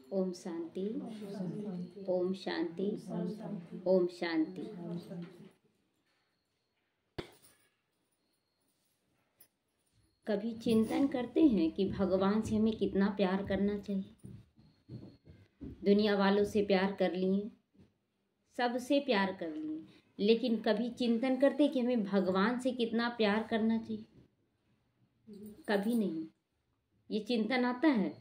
ओम शांति, ओम शांति, ओम शांति। कभी चिंतन करते हैं कि भगवान से हमें कितना प्यार करना चाहिए? दुनिया वालों से प्यार कर लिए, सबसे प्यार कर लिए, लेकिन कभी चिंतन करते कि हमें भगवान से कितना प्यार करना चाहिए? कभी नहीं। ये चिंतन आता है,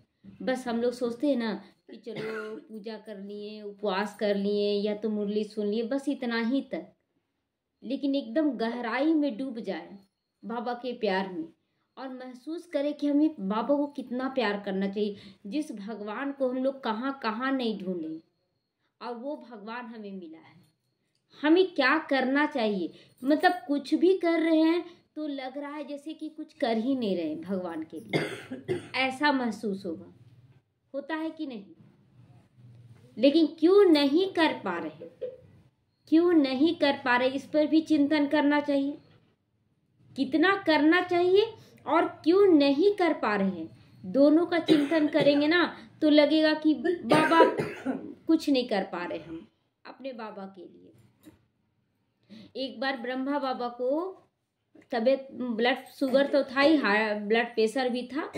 बस हम लोग सोचते हैं ना कि चलो पूजा कर लिए, उपवास कर लिए, या तो मुरली सुन लिए, बस इतना ही तक। लेकिन एकदम गहराई में डूब जाए बाबा के प्यार में और महसूस करें कि हमें बाबा को कितना प्यार करना चाहिए। जिस भगवान को हम लोग कहाँ कहाँ नहीं ढूंढे और वो भगवान हमें मिला है। हमें क्या करना चाहिए? मतलब कुछ भी कर रहे हैं तो लग रहा है जैसे कि कुछ कर ही नहीं रहे भगवान के लिए, ऐसा महसूस होता है कि नहीं? लेकिन क्यों नहीं कर पा रहे, क्यों नहीं कर पा रहे, इस पर भी चिंतन करना चाहिए। कितना करना चाहिए और क्यों नहीं कर पा रहे हैं, दोनों का चिंतन करेंगे ना तो लगेगा कि बाबा कुछ नहीं कर पा रहे हम अपने बाबा के लिए। एक बार ब्रह्मा बाबा को तबीयत, ब्लड शुगर तो था ही, हाई ब्लड प्रेशर भी था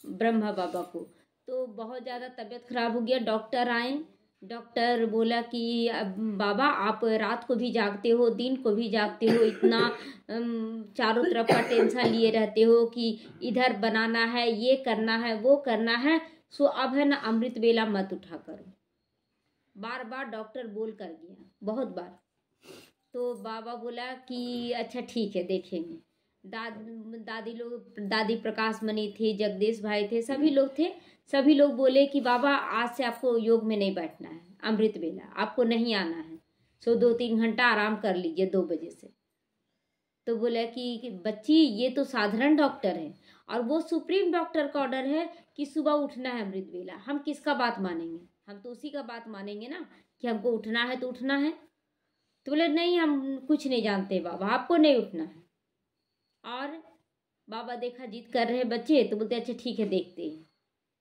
ब्रह्मा बाबा को, तो बहुत ज़्यादा तबीयत खराब हो गया। डॉक्टर आए, डॉक्टर बोला कि अब बाबा आप रात को भी जागते हो, दिन को भी जागते हो, इतना चारों तरफ का टेंशन लिए रहते हो कि इधर बनाना है, ये करना है, वो करना है, सो अब है ना अमृत वेला मत उठा करो। बार बार डॉक्टर बोल कर गया, बहुत बार। तो बाबा बोला कि अच्छा ठीक है देखेंगे। दादी लोग, दादी प्रकाश मणि थे, जगदीश भाई थे, सभी लोग थे। सभी लोग बोले कि बाबा आज से आपको योग में नहीं बैठना है, अमृत वेला आपको नहीं आना है, सो 2-3 घंटा आराम कर लीजिए 2 बजे से। तो बोला कि बच्ची ये तो साधारण डॉक्टर है और वो सुप्रीम डॉक्टर का ऑर्डर है कि सुबह उठना है अमृत वेला, हम किसका बात मानेंगे? हम तो उसी का बात मानेंगे ना कि हमको उठना है तो उठना है। तो बोले नहीं हम कुछ नहीं जानते बाबा, आपको नहीं उठना है। और बाबा देखा जिद कर रहे बच्चे, तो बोलते अच्छा ठीक है देखते हैं,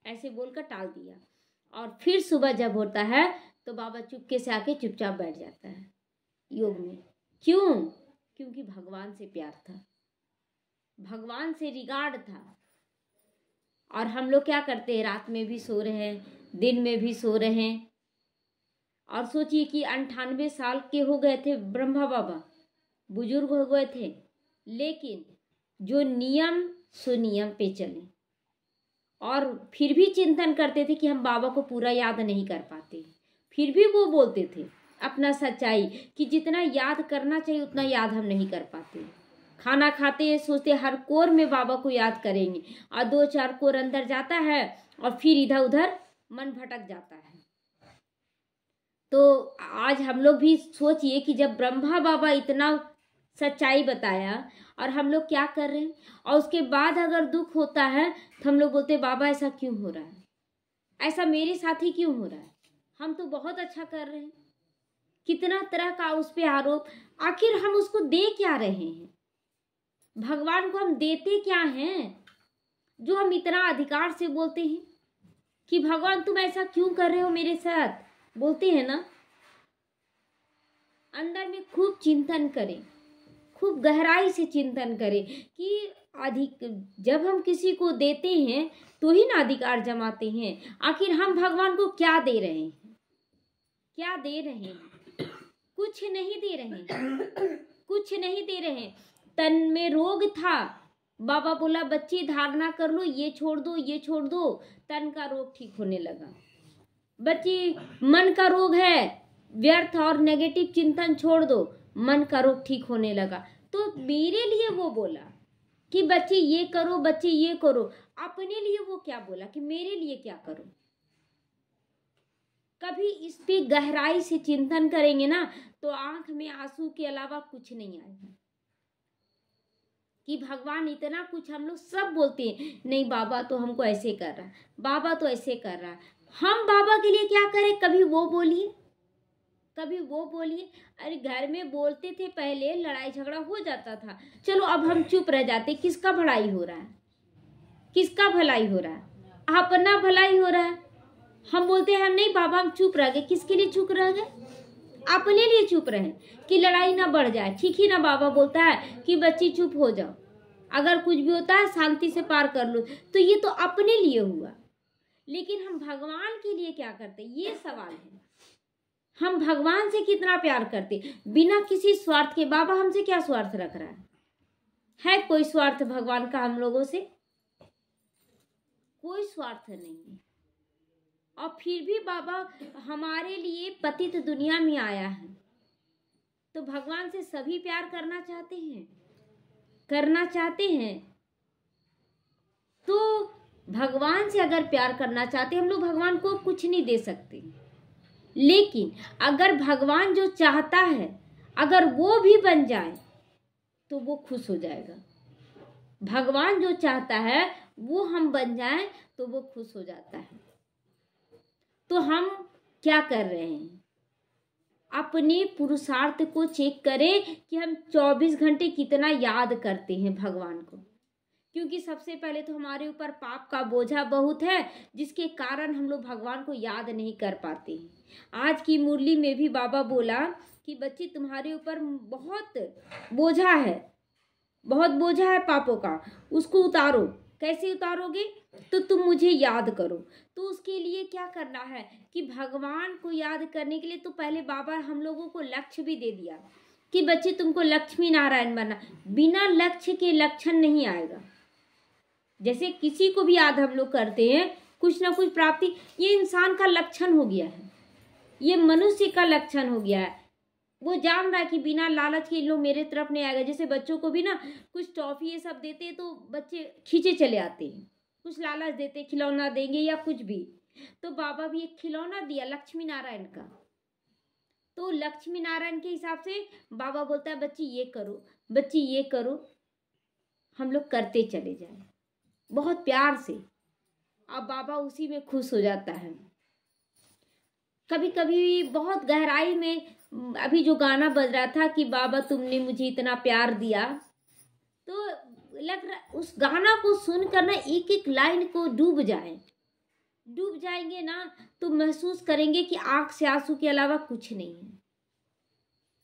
ऐसे बोलकर टाल दिया। और फिर सुबह जब होता है तो बाबा चुपके से आके चुपचाप बैठ जाता है योग में। क्यों? क्योंकि भगवान से प्यार था, भगवान से रिगार्ड था। और हम लोग क्या करते हैं, रात में भी सो रहे हैं, दिन में भी सो रहे हैं। और सोचिए कि 98 साल के हो गए थे ब्रह्मा बाबा, बुजुर्ग हो गए थे, लेकिन जो नियम सुनियम पे चले। और फिर भी चिंतन करते थे कि हम बाबा को पूरा याद नहीं कर पाते। फिर भी वो बोलते थे अपना सच्चाई कि जितना याद करना चाहिए उतना याद हम नहीं कर पाते। खाना खाते सोचते हर कोर में बाबा को याद करेंगे, और 2-4 कोर अंदर जाता है और फिर इधर उधर मन भटक जाता है। तो आज हम लोग भी सोचिए कि जब ब्रह्मा बाबा इतना सच्चाई बताया और हम लोग क्या कर रहे हैं, और उसके बाद अगर दुख होता है तो हम लोग बोलते बाबा ऐसा क्यों हो रहा है, ऐसा मेरे साथ ही क्यों हो रहा है, हम तो बहुत अच्छा कर रहे हैं। कितना तरह का उस पे आरोप, आखिर हम उसको दे क्या रहे हैं? भगवान को हम देते क्या हैं जो हम इतना अधिकार से बोलते हैं कि भगवान तुम ऐसा क्यों कर रहे हो मेरे साथ, बोलते हैं ना। अंदर में खूब चिंतन करें, खूब गहराई से चिंतन करें कि जब हम किसी को देते हैं तो ही ना अधिकार जमाते हैं। आखिर हम भगवान को क्या दे रहे हैं, क्या दे रहे हैं? कुछ नहीं दे रहे हैं, कुछ नहीं दे रहे हैं। तन में रोग था, बाबा बोला बच्ची धारणा कर लो, ये छोड़ दो, ये छोड़ दो, तन का रोग ठीक होने लगा। बच्ची मन का रोग है, व्यर्थ और नेगेटिव चिंतन छोड़ दो, मन का रोग ठीक होने लगा। तो मेरे लिए वो बोला कि बच्ची ये करो, बच्ची ये करो। अपने लिए वो क्या बोला कि मेरे लिए क्या करो? कभी इस पे गहराई से चिंतन करेंगे ना तो आंख में आंसू के अलावा कुछ नहीं आएगा कि भगवान इतना कुछ। हम लोग सब बोलते हैं नहीं बाबा तो हमको ऐसे कर रहा है, बाबा तो ऐसे कर रहा है। हम बाबा के लिए क्या करें? कभी वो बोलिए, कभी वो बोलिए। अरे घर में बोलते थे पहले, लड़ाई झगड़ा हो जाता था, चलो अब हम चुप रह जाते। किसका भलाई हो रहा है? किसका भलाई हो रहा है? अपना भलाई हो रहा है। हम बोलते हैं हम नहीं बाबा, हम चुप रह गए। किसके लिए चुप रह गए? अपने लिए चुप रहे कि लड़ाई ना बढ़ जाए। ठीक ही ना बाबा बोलता है कि बच्ची चुप हो जाओ, अगर कुछ भी होता है शांति से पार कर लो। तो ये तो अपने लिए हुआ, लेकिन हम भगवान के लिए क्या करते, ये सवाल है। हम भगवान से कितना प्यार करते बिना किसी स्वार्थ के। बाबा हमसे क्या स्वार्थ रख रहा है कोई स्वार्थ भगवान का हम लोगों से? कोई स्वार्थ नहीं है। और फिर भी बाबा हमारे लिए पतित दुनिया में आया है। तो भगवान से सभी प्यार करना चाहते हैं। तो भगवान से अगर प्यार करना चाहते, हम लोग भगवान को कुछ नहीं दे सकते, लेकिन अगर भगवान जो चाहता है अगर वो भी बन जाए तो वो खुश हो जाएगा। भगवान जो चाहता है वो हम बन जाएं तो वो खुश हो जाता है। तो हम क्या कर रहे हैं? अपने पुरुषार्थ को चेक करें कि हम 24 घंटे कितना याद करते हैं भगवान को। क्योंकि सबसे पहले तो हमारे ऊपर पाप का बोझा बहुत है, जिसके कारण हम लोग भगवान को याद नहीं कर पाते हैं। आज की मुरली में भी बाबा बोला कि बच्ची तुम्हारे ऊपर बहुत बोझा है पापों का, उसको उतारो। कैसे उतारोगे? तो तुम मुझे याद करो। तो उसके लिए क्या करना है कि भगवान को याद करने के लिए तो पहले बाबा हम लोगों को लक्ष्य भी दे दिया कि बच्चे तुमको लक्ष्मी नारायण बनना। बिना लक्ष्य के लक्षण नहीं आएगा। जैसे किसी को भी याद हम लोग करते हैं, कुछ ना कुछ प्राप्ति, ये इंसान का लक्षण हो गया है, ये मनुष्य का लक्षण हो गया है। वो जान रहा है कि बिना लालच के लोग मेरे तरफ नहीं आएगा। जैसे बच्चों को भी ना कुछ टॉफी ये सब देते हैं तो बच्चे खींचे चले आते हैं, कुछ लालच देते, खिलौना देंगे या कुछ भी। तो बाबा भी एक खिलौना दिया लक्ष्मी नारायण का। तो लक्ष्मी नारायण के हिसाब से बाबा बोलता है बच्ची ये करो, बच्ची ये करो, हम लोग करते चले जाए बहुत प्यार से। अब बाबा उसी में खुश हो जाता है। कभी कभी बहुत गहराई में, अभी जो गाना बज रहा था कि बाबा तुमने मुझे इतना प्यार दिया, तो लग रहा उस गाना को सुनकर ना एक एक लाइन को डूब जाएंगे ना, तो महसूस करेंगे कि आंख से आंसू के अलावा कुछ नहीं है।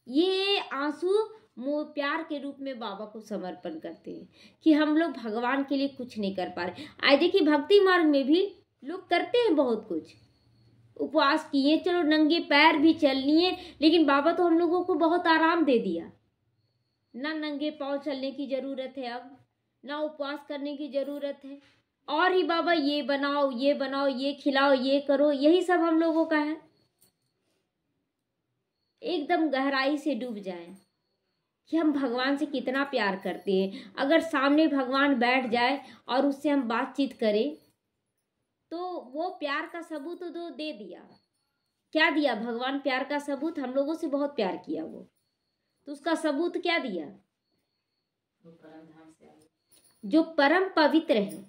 ये आंसू प्यार के रूप में बाबा को समर्पण करते हैं कि हम लोग भगवान के लिए कुछ नहीं कर पा रहे। आज देखिए भक्ति मार्ग में भी लोग करते हैं बहुत कुछ, उपवास किए, चलो नंगे पैर भी चल लिए, लेकिन बाबा तो हम लोगों को बहुत आराम दे दिया। ना नंगे पांव चलने की जरूरत है, अब ना उपवास करने की जरूरत है। और ही बाबा ये बनाओ, ये खिलाओ, ये करो, यही सब हम लोगों का है। एकदम गहराई से डूब जाए कि हम भगवान से कितना प्यार करते हैं। अगर सामने भगवान बैठ जाए और उससे हम बातचीत करें तो वो प्यार का सबूत तो दे दिया। क्या दिया भगवान? प्यार का सबूत। हम लोगों से बहुत प्यार किया वो, तो उसका सबूत क्या दिया? जो परम पवित्र है,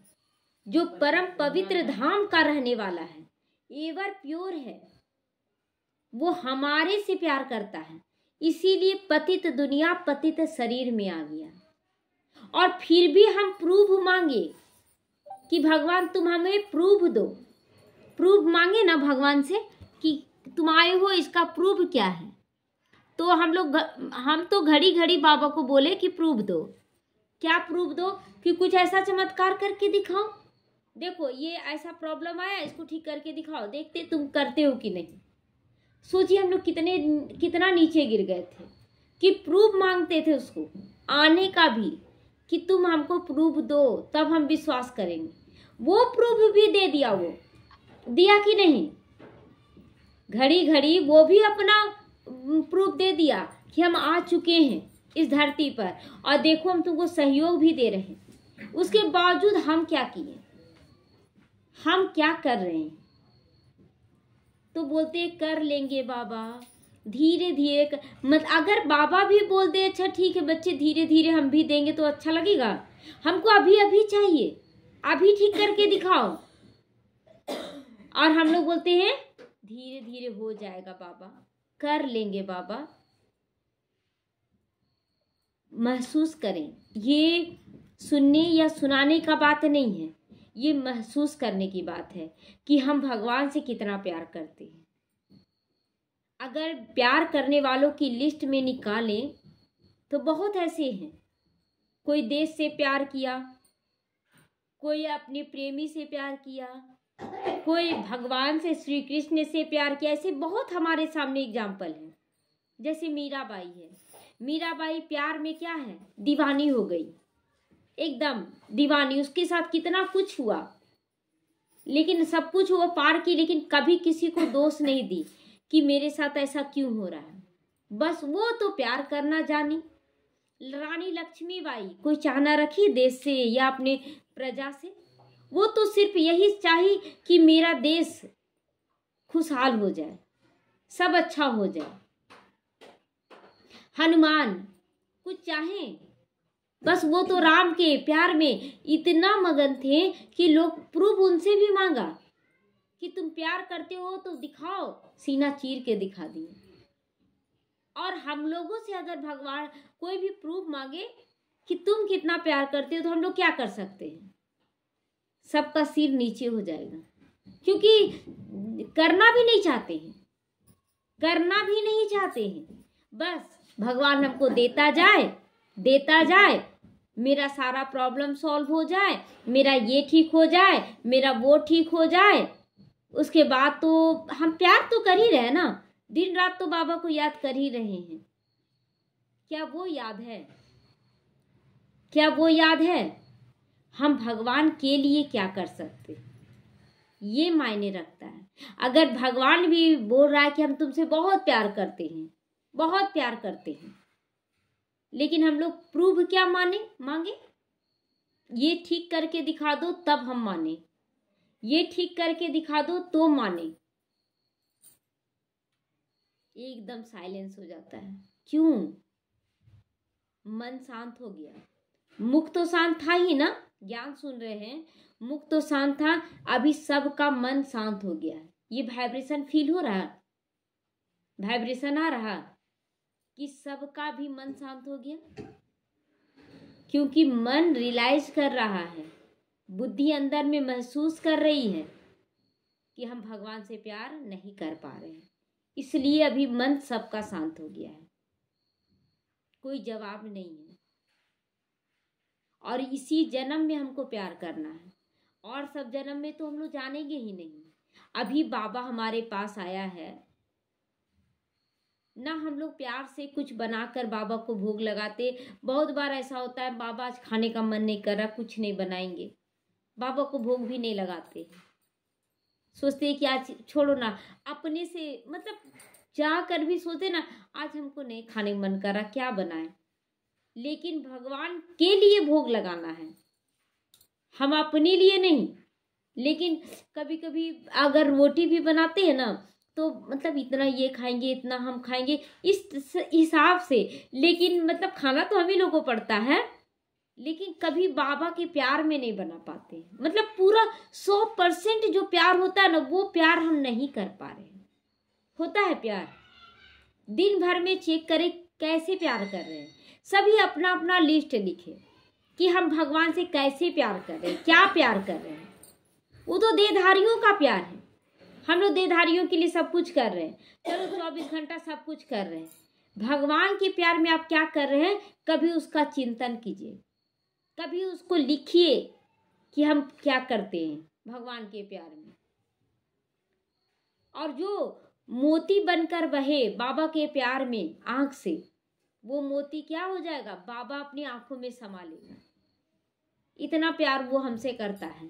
जो परम पवित्र धाम का रहने वाला है, एवर प्योर है, वो हमारे से प्यार करता है। इसीलिए पतित दुनिया पतित शरीर में आ गया। और फिर भी हम प्रूफ मांगे कि भगवान तुम हमें प्रूफ दो। प्रूफ मांगे ना भगवान से कि तुम आए हो, इसका प्रूफ क्या है? तो हम तो घड़ी घड़ी बाबा को बोले कि प्रूफ दो। क्या प्रूफ दो? कि कुछ ऐसा चमत्कार करके दिखाओ, देखो ये ऐसा प्रॉब्लम आया, इसको ठीक करके दिखाओ, देखते तुम करते हो कि नहीं। सोचिए हम लोग कितना नीचे गिर गए थे कि प्रूफ मांगते थे उसको आने का भी, कि तुम हमको प्रूफ दो तब हम विश्वास करेंगे। वो प्रूफ भी दे दिया, वो दिया कि नहीं? घड़ी घड़ी वो भी अपना प्रूफ दे दिया कि हम आ चुके हैं इस धरती पर, और देखो हम तुमको सहयोग भी दे रहे हैं। उसके बावजूद हम क्या किए, हम क्या कर रहे हैं? तो बोलते कर लेंगे बाबा, धीरे धीरे मत। अगर बाबा भी बोल दे अच्छा ठीक है बच्चे धीरे धीरे हम भी देंगे तो अच्छा लगेगा? हमको अभी अभी चाहिए, अभी ठीक करके दिखाओ। और हम लोग बोलते हैं धीरे धीरे हो जाएगा बाबा, कर लेंगे बाबा। महसूस करें, ये सुनने या सुनाने का बात नहीं है, ये महसूस करने की बात है कि हम भगवान से कितना प्यार करते हैं। अगर प्यार करने वालों की लिस्ट में निकालें तो बहुत ऐसे हैं। कोई देश से प्यार किया, कोई अपने प्रेमी से प्यार किया, कोई भगवान से, श्री कृष्ण से प्यार किया। ऐसे बहुत हमारे सामने एग्जाम्पल हैं। जैसे मीराबाई है। मीराबाई प्यार में क्या है, दीवानी हो गई, एकदम दीवानी। उसके साथ कितना कुछ हुआ, लेकिन सब कुछ वो पार की, लेकिन कभी किसी को दोष नहीं दी कि मेरे साथ ऐसा क्यों हो रहा है। बस वो तो प्यार करना जानी। रानी लक्ष्मीबाई कोई चाहना रखी देश से या अपने प्रजा से, वो तो सिर्फ यही चाही कि मेरा देश खुशहाल हो जाए, सब अच्छा हो जाए। हनुमान कुछ चाहें, बस वो तो राम के प्यार में इतना मगन थे कि लोग प्रूफ उनसे भी मांगा कि तुम प्यार करते हो तो दिखाओ, सीना चीर के दिखा दिए। और हम लोगों से अगर भगवान कोई भी प्रूफ मांगे कि तुम कितना प्यार करते हो, तो हम लोग क्या कर सकते हैं? सबका सिर नीचे हो जाएगा, क्योंकि करना भी नहीं चाहते हैं, करना भी नहीं चाहते हैं। बस भगवान हमको देता जाए, मेरा सारा प्रॉब्लम सॉल्व हो जाए, मेरा ये ठीक हो जाए, मेरा वो ठीक हो जाए। उसके बाद तो हम प्यार तो कर ही रहे ना, दिन रात तो बाबा को याद कर ही रहे हैं। क्या वो याद है? क्या वो याद है? हम भगवान के लिए क्या कर सकते, ये मायने रखता है। अगर भगवान भी बोल रहा है कि हम तुमसे बहुत प्यार करते हैं, बहुत प्यार करते हैं, लेकिन हम लोग प्रूफ क्या मांगे? ये ठीक करके दिखा दो तब हम माने, ये ठीक करके दिखा दो तो माने। एकदम साइलेंस हो जाता है। क्यों? मन शांत हो गया। मुख तो शांत था ही ना, ज्ञान सुन रहे हैं, मुख तो शांत था। अभी सबका मन शांत हो गया है। ये वाइब्रेशन फील हो रहा, वाइब्रेशन आ रहा कि सबका भी मन शांत हो गया, क्योंकि मन रियलाइज कर रहा है, बुद्धि अंदर में महसूस कर रही है कि हम भगवान से प्यार नहीं कर पा रहे हैं। इसलिए अभी मन सबका शांत हो गया है, कोई जवाब नहीं है। और इसी जन्म में हमको प्यार करना है, और सब जन्म में तो हम लोग जानेंगे ही नहीं। अभी बाबा हमारे पास आया है ना, हम लोग प्यार से कुछ बनाकर बाबा को भोग लगाते। बहुत बार ऐसा होता है, बाबा आज खाने का मन नहीं कर रहा, कुछ नहीं बनाएंगे, बाबा को भोग भी नहीं लगाते। सोचते हैं कि आज छोड़ो ना, अपने से मतलब जा कर भी सोचते ना, आज हमको नहीं खाने मन कर रहा, क्या बनाए। लेकिन भगवान के लिए भोग लगाना है, हम अपने लिए नहीं। लेकिन कभी कभी अगर रोटी भी बनाते हैं ना, तो मतलब इतना ये खाएंगे, इतना हम खाएंगे, इस हिसाब से। लेकिन मतलब खाना तो हम ही लोगों को पड़ता है, लेकिन कभी बाबा के प्यार में नहीं बना पाते। मतलब पूरा 100% जो प्यार होता है ना, वो प्यार हम नहीं कर पा रहे। होता है प्यार, दिन भर में चेक करें कैसे प्यार कर रहे हैं। सभी अपना अपना लिस्ट लिखे कि हम भगवान से कैसे प्यार कर रहे हैं, क्या प्यार कर रहे हैं। वो तो देहधारियों का प्यार है, हम लोग देहधारियों के लिए सब कुछ कर रहे हैं, चलो 24 घंटा सब कुछ कर रहे हैं। भगवान के प्यार में आप क्या कर रहे हैं, कभी उसका चिंतन कीजिए, कभी उसको लिखिए कि हम क्या करते हैं भगवान के प्यार में। और जो मोती बनकर बहे बाबा के प्यार में आंख से, वो मोती क्या हो जाएगा, बाबा अपनी आंखों में समा लेगा। इतना प्यार वो हमसे करता है।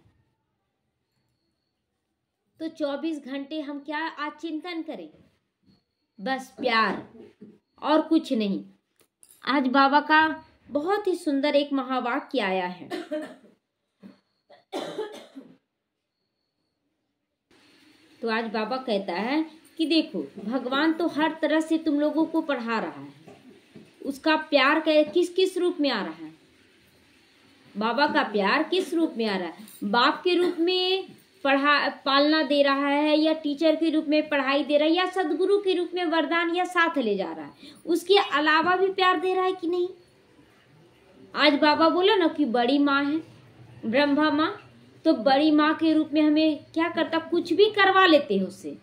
तो 24 घंटे हम क्या आज चिंतन करें, बस प्यार और कुछ नहीं। आज बाबा का बहुत ही सुंदर एक महावाक्य आया है। तो आज बाबा कहता है कि देखो, भगवान तो हर तरह से तुम लोगों को पढ़ा रहा है। उसका प्यार किस किस रूप में आ रहा है, बाबा का प्यार किस रूप में आ रहा है। बाप के रूप में पालना दे रहा है, या टीचर के रूप में पढ़ाई दे रहा है, या सदगुरु के रूप में वरदान या साथ ले जा रहा है। उसके अलावा भी प्यार दे रहा है कि नहीं। आज बाबा बोला ना कि बड़ी माँ है ब्रह्मा माँ, तो बड़ी माँ के रूप में हमें क्या करता, कुछ भी करवा लेते हैं उससे।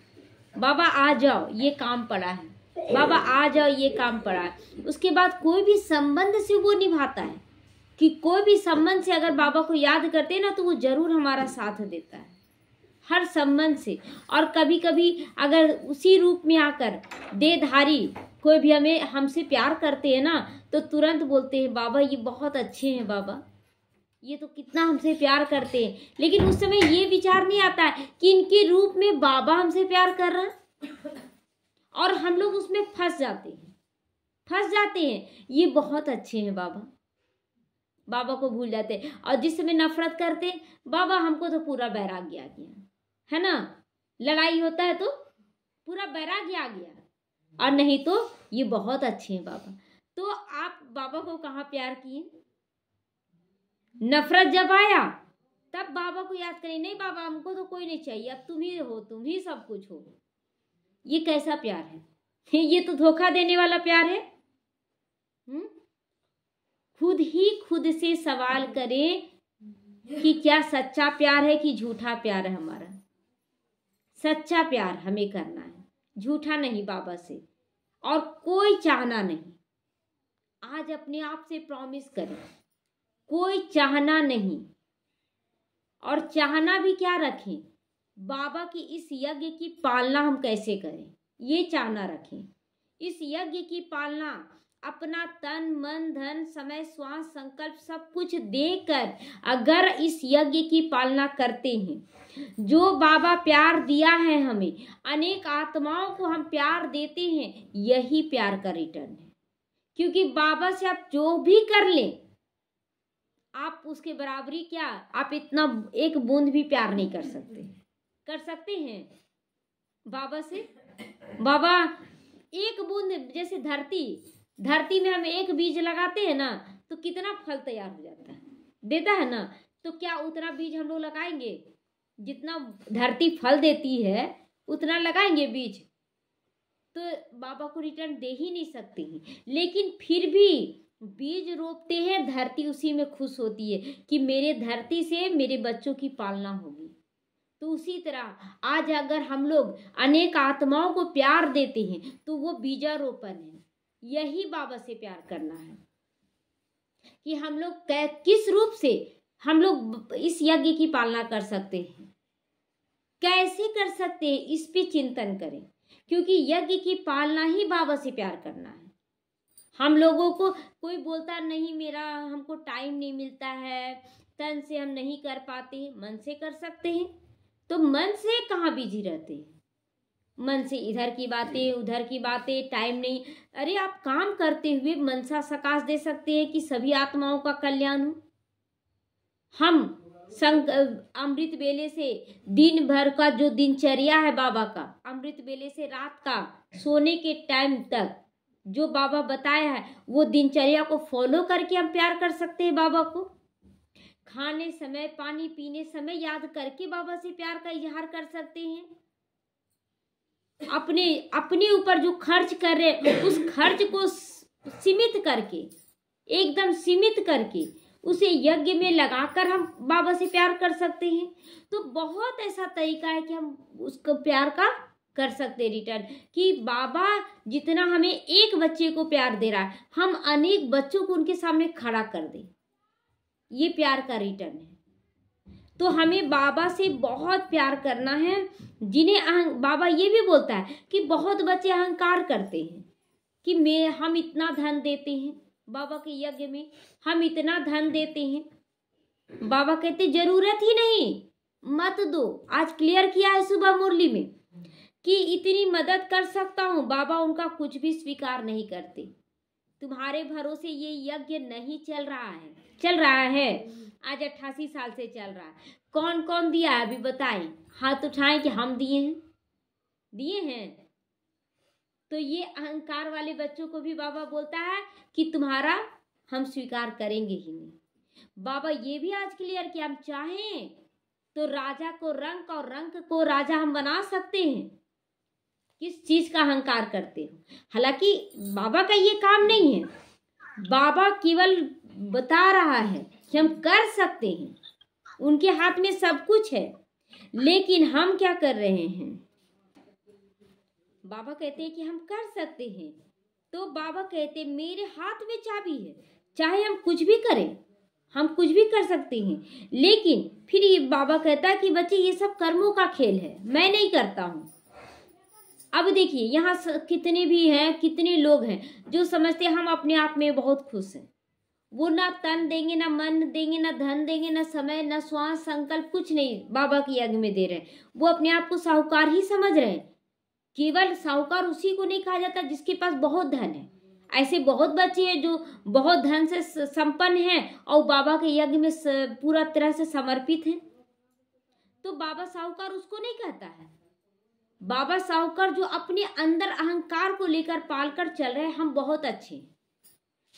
बाबा आ जाओ ये काम पड़ा है, बाबा आ जाओ ये काम पड़ा है। उसके बाद कोई भी संबंध से वो निभाता है कि कोई भी संबंध से अगर बाबा को याद करते हैं ना तो वो जरूर हमारा साथ देता है हर संबंध से। और कभी कभी अगर उसी रूप में आकर देहधारी कोई भी हमसे प्यार करते हैं ना तो तुरंत बोलते हैं बाबा ये बहुत अच्छे हैं, बाबा ये तो कितना हमसे प्यार करते हैं। लेकिन उस समय ये विचार नहीं आता है कि इनके रूप में बाबा हमसे प्यार कर रहा है, और हम लोग उसमें फंस जाते हैं। ये बहुत अच्छे हैं बाबा, बाबा को भूल जाते हैं। और जिस समय नफरत करते हैं, बाबा हमको तो पूरा वैराग्य आ गया है ना, लड़ाई होता है तो पूरा वैराग्य आ गया, और नहीं तो ये बहुत अच्छे हैं बाबा। तो आप बाबा को कहाँ प्यार किए? नफरत जब आया तब बाबा को याद करें, नहीं बाबा हमको तो कोई नहीं चाहिए, अब तुम ही हो, तुम ही सब कुछ हो। ये कैसा प्यार है? ये तो धोखा देने वाला प्यार है। खुद ही खुद से सवाल करें कि क्या सच्चा प्यार है कि झूठा प्यार है हमारा। सच्चा प्यार हमें करना है, झूठा नहीं बाबा से, और कोई चाहना नहीं। आज अपने आप से प्रॉमिस करें, कोई चाहना नहीं। और चाहना भी क्या रखें, बाबा की इस यज्ञ की पालना हम कैसे करें, ये चाहना रखें। इस यज्ञ की पालना अपना तन मन धन समय श्वास संकल्प सब कुछ देकर अगर इस यज्ञ की पालना करते हैं, जो बाबा प्यार दिया है हमें, अनेक आत्माओं को हम प्यार देते हैं, यही प्यार का रिटर्न है। क्योंकि बाबा से आप जो भी कर लें, आप उसके बराबरी क्या, आप इतना एक बूंद भी प्यार नहीं कर सकते। कर सकते हैं बाबा से? बाबा एक बूंद, जैसे धरती में हम एक बीज लगाते हैं ना तो कितना फल तैयार हो जाता है, देता है ना। तो क्या उतना बीज हम लोग लगाएंगे? जितना धरती फल देती है उतना लगाएंगे बीज? तो बाबा को रिटर्न दे ही नहीं सकते हैं। लेकिन फिर भी बीज रोपते हैं, धरती उसी में खुश होती है कि मेरे धरती से मेरे बच्चों की पालना होगी। तो उसी तरह आज अगर हम लोग अनेक आत्माओं को प्यार देते हैं तो वो बीजारोपण है। यही बाबा से प्यार करना है कि हम लोग किस रूप से हम लोग इस यज्ञ की पालना कर सकते हैं, कैसे कर सकते हैं, इस पे चिंतन करें। क्योंकि यज्ञ की पालना ही बाबा से प्यार करना है। हम लोगों को कोई बोलता नहीं मेरा हमको टाइम नहीं मिलता है, तन से हम नहीं कर पाते, मन से कर सकते हैं। तो मन से कहाँ बिजी रहते हैं, मन से इधर की बातें उधर की बातें, टाइम नहीं। अरे आप काम करते हुए मनसा सकाश दे सकते हैं कि सभी आत्माओं का कल्याण हो। हम अमृत बेले से दिन भर का जो दिनचर्या है बाबा का, अमृत बेले से रात का सोने के टाइम तक जो बाबा बताया है, वो दिनचर्या को फॉलो करके हम प्यार कर सकते हैं बाबा को। खाने समय पानी पीने समय याद करके बाबा से प्यार का इजहार कर सकते हैं। अपने ऊपर जो खर्च कर रहे उस खर्च को सीमित करके, एकदम सीमित करके उसे यज्ञ में लगाकर हम बाबा से प्यार कर सकते हैं। तो बहुत ऐसा तरीका है कि हम उसको प्यार का कर सकते हैं रिटर्न, कि बाबा जितना हमें एक बच्चे को प्यार दे रहा है, हम अनेक बच्चों को उनके सामने खड़ा कर दें। ये प्यार का रिटर्न है। तो हमें बाबा से बहुत प्यार करना है। जिन्हें बाबा ये भी बोलता है कि बहुत बच्चे अहंकार करते हैं कि हम इतना धन देते हैं, बाबा के यज्ञ में हम इतना धन देते हैं। बाबा कहते जरूरत ही नहीं, मत दो। आज क्लियर किया है सुबह मुरली में कि इतनी मदद कर सकता हूँ, बाबा उनका कुछ भी स्वीकार नहीं करते। तुम्हारे भरोसे ये यज्ञ नहीं चल रहा है। आज 88 साल से चल रहा है। कौन कौन दिया है अभी बताएं, हाथ उठाएं कि हम दिए हैं। तो ये अहंकार वाले बच्चों को भी बाबा बोलता है कि तुम्हारा हम स्वीकार करेंगे ही नहीं। बाबा ये भी आज क्लियर कि हम चाहें तो राजा को रंक और रंक को राजा हम बना सकते हैं। किस चीज का अहंकार करते हो? हालांकि बाबा का ये काम नहीं है, बाबा केवल बता रहा है कि हम कर सकते हैं। उनके हाथ में सब कुछ है, लेकिन हम क्या कर रहे हैं? बाबा कहते हैं कि हम कर सकते हैं, तो बाबा कहते हैं मेरे हाथ में चाबी है, चाहे हम कुछ भी करें, हम कुछ भी कर सकते हैं। लेकिन फिर ये बाबा कहता है कि बच्चे ये सब कर्मों का खेल है, मैं नहीं करता हूं। अब देखिए यहाँ कितने भी हैं, कितने लोग हैं जो समझते हैं हम अपने आप में बहुत खुश हैं। वो ना तन देंगे, ना मन देंगे, ना धन देंगे, ना समय, ना श्वास, संकल्प, कुछ नहीं बाबा की यज्ञ में दे रहे हैं। वो अपने आप को साहूकार ही समझ रहे हैं। केवल साहूकार उसी को नहीं कहा जाता जिसके पास बहुत धन है। ऐसे बहुत बच्चे हैं जो बहुत धन से संपन्न हैं और बाबा के यज्ञ में पूरा तरह से समर्पित हैं। तो बाबा साहूकार उसको नहीं कहता है। बाबा साहूकार जो अपने अंदर अहंकार को लेकर पालकर चल रहे हैं, हम बहुत अच्छे हैं।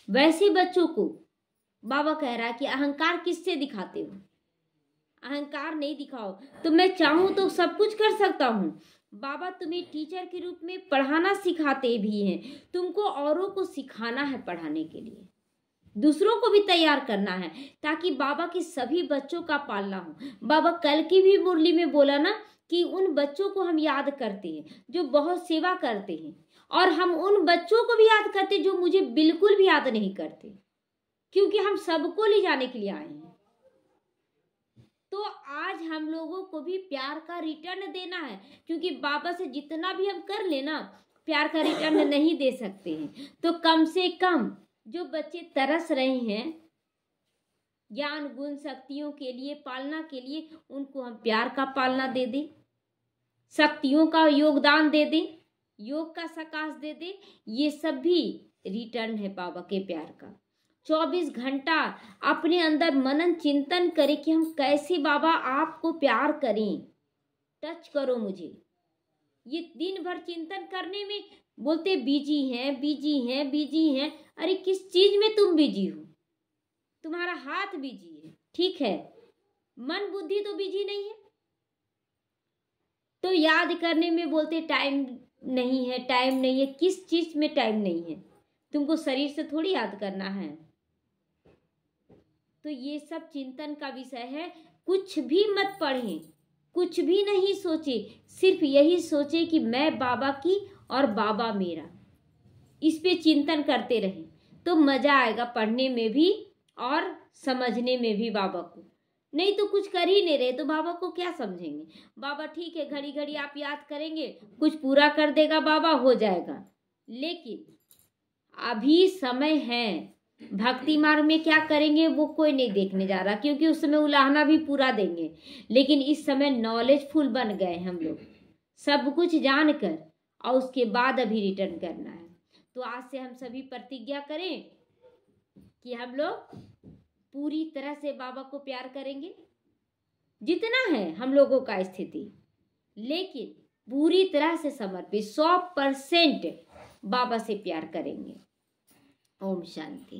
वैसे बच्चों को बाबा कह रहा है कि अहंकार किससे दिखाते हो? अहंकार नहीं दिखाओ। तो मैं चाहूं तो सब कुछ कर सकता हूं। बाबा तुम्हें टीचर के रूप में पढ़ाना सिखाते भी हैं, तुमको औरों को सिखाना है पढ़ाने के लिए, दूसरों को भी तैयार करना है ताकि बाबा के सभी बच्चों का पालना हो। बाबा कल की भी मुरली में बोला ना कि उन बच्चों को हम याद करते हैं जो बहुत सेवा करते हैं, और हम उन बच्चों को भी याद करते हैं जो मुझे बिल्कुल भी याद नहीं करते, क्योंकि हम सबको ले जाने के लिए आए हैं। तो आज हम लोगों को भी प्यार का रिटर्न देना है, क्योंकि बाबा से जितना भी हम कर लेना, प्यार का रिटर्न नहीं दे सकते हैं। तो कम से कम जो बच्चे तरस रहे हैं ज्ञान गुण शक्तियों के लिए, पालना के लिए, उनको हम प्यार का पालना दे दें, शक्तियों का योगदान दे दें, योग का सकाश दे दें। ये सब भी रिटर्न है बाबा के प्यार का। 24 घंटा अपने अंदर मनन चिंतन करें कि हम कैसे बाबा आपको प्यार करें। टच करो मुझे। ये दिन भर चिंतन करने में बोलते बिजी हैं, बिजी हैं, बिजी हैं। अरे किस चीज में तुम बिजी हो? तुम्हारा हाथ बिजी है, ठीक है, मन बुद्धि तो बिजी नहीं है। तो याद करने में बोलते टाइम नहीं है, टाइम नहीं है। किस चीज में टाइम नहीं है? तुमको शरीर से थोड़ी याद करना है। तो ये सब चिंतन का विषय है। कुछ भी मत पढ़ें, कुछ भी नहीं सोचे, सिर्फ यही सोचे कि मैं बाबा की और बाबा मेरा। इस पे चिंतन करते रहें तो मजा आएगा पढ़ने में भी और समझने में भी बाबा को। नहीं तो कुछ कर ही नहीं रहे तो बाबा को क्या समझेंगे? बाबा ठीक है घड़ी घड़ी आप याद करेंगे, कुछ पूरा कर देगा बाबा, हो जाएगा, लेकिन अभी समय है। भक्ति मार्ग में क्या करेंगे वो कोई नहीं देखने जा रहा, क्योंकि उस समय उलाहना भी पूरा देंगे। लेकिन इस समय नॉलेजफुल बन गए हम लोग, सब कुछ जानकर, और उसके बाद अभी रिटर्न करना है। तो आज से हम सभी प्रतिज्ञा करें कि हम लोग पूरी तरह से बाबा को प्यार करेंगे, जितना है हम लोगों का स्थिति, लेकिन पूरी तरह से समर्पित 100% बाबा से प्यार करेंगे। ओम शांति।